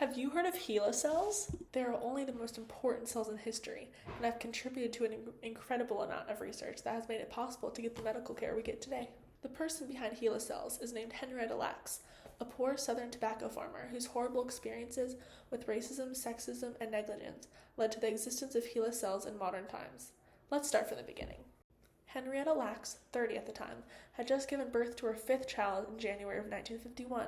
Have you heard of HeLa cells? They are only the most important cells in history and have contributed to an incredible amount of research that has made it possible to get the medical care we get today. The person behind HeLa Cells is named Henrietta Lacks, a poor southern tobacco farmer whose horrible experiences with racism, sexism, and negligence led to the existence of HeLa Cells in modern times. Let's start from the beginning. Henrietta Lacks, 30 at the time, had just given birth to her fifth child in January of 1951.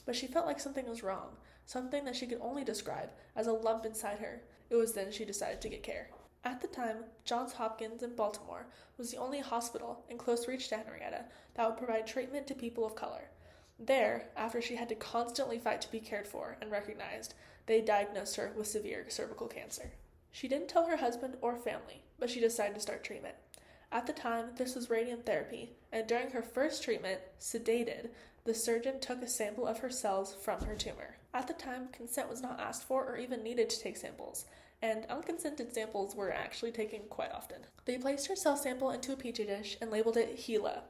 But she felt like something was wrong, something that she could only describe as a lump inside her. It was then she decided to get care. At the time, Johns Hopkins in Baltimore was the only hospital in close reach to Henrietta that would provide treatment to people of color. There, after she had to constantly fight to be cared for and recognized, they diagnosed her with severe cervical cancer. She didn't tell her husband or family, but she decided to start treatment. At the time, this was radiant therapy, and during her first treatment, sedated, the surgeon took a sample of her cells from her tumor. At the time, consent was not asked for or even needed to take samples, and unconsented samples were actually taken quite often. They placed her cell sample into a petri dish and labeled it HeLa.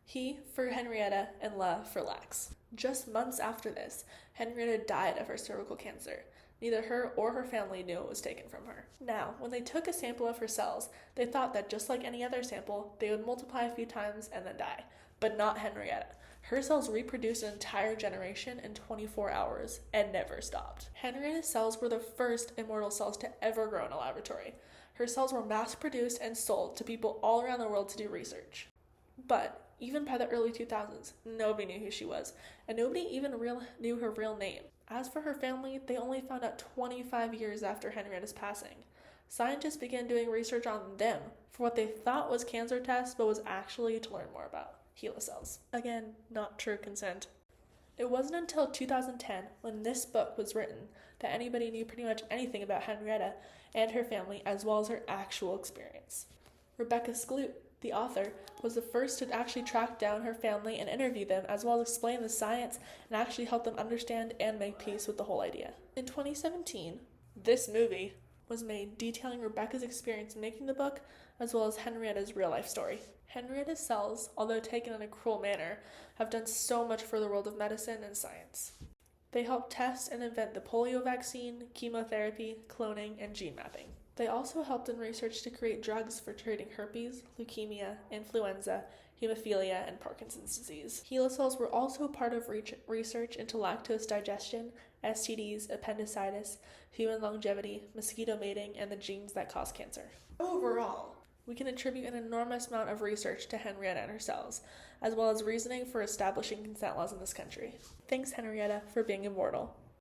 He for Henrietta and La for Lacks. Just months after this, Henrietta died of her cervical cancer. Neither her or her family knew it was taken from her. Now, when they took a sample of her cells, they thought that just like any other sample, they would multiply a few times and then die. But not Henrietta. Her cells reproduced an entire generation in 24 hours and never stopped. Henrietta's cells were the first immortal cells to ever grow in a laboratory. Her cells were mass-produced and sold to people all around the world to do research. But even by the early 2000s, nobody knew who she was, and nobody even knew her real name. As for her family, they only found out 25 years after Henrietta's passing. Scientists began doing research on them for what they thought was cancer tests, but was actually to learn more about HeLa cells. Again, not true consent. It wasn't until 2010, when this book was written, that anybody knew pretty much anything about Henrietta and her family, as well as her actual experience. Rebecca Skloot, the author, was the first to actually track down her family and interview them, as well as explain the science and actually help them understand and make peace with the whole idea. In 2017, this movie was made detailing Rebecca's experience making the book, as well as Henrietta's real-life story. Henrietta's cells, although taken in a cruel manner, have done so much for the world of medicine and science. They helped test and invent the polio vaccine, chemotherapy, cloning, and gene mapping. They also helped in research to create drugs for treating herpes, leukemia, influenza, hemophilia, and Parkinson's disease. HeLa cells were also part of research into lactose digestion, STDs, appendicitis, human longevity, mosquito mating, and the genes that cause cancer. Overall, we can attribute an enormous amount of research to Henrietta and her cells, as well as reasoning for establishing consent laws in this country. Thanks, Henrietta, for being immortal.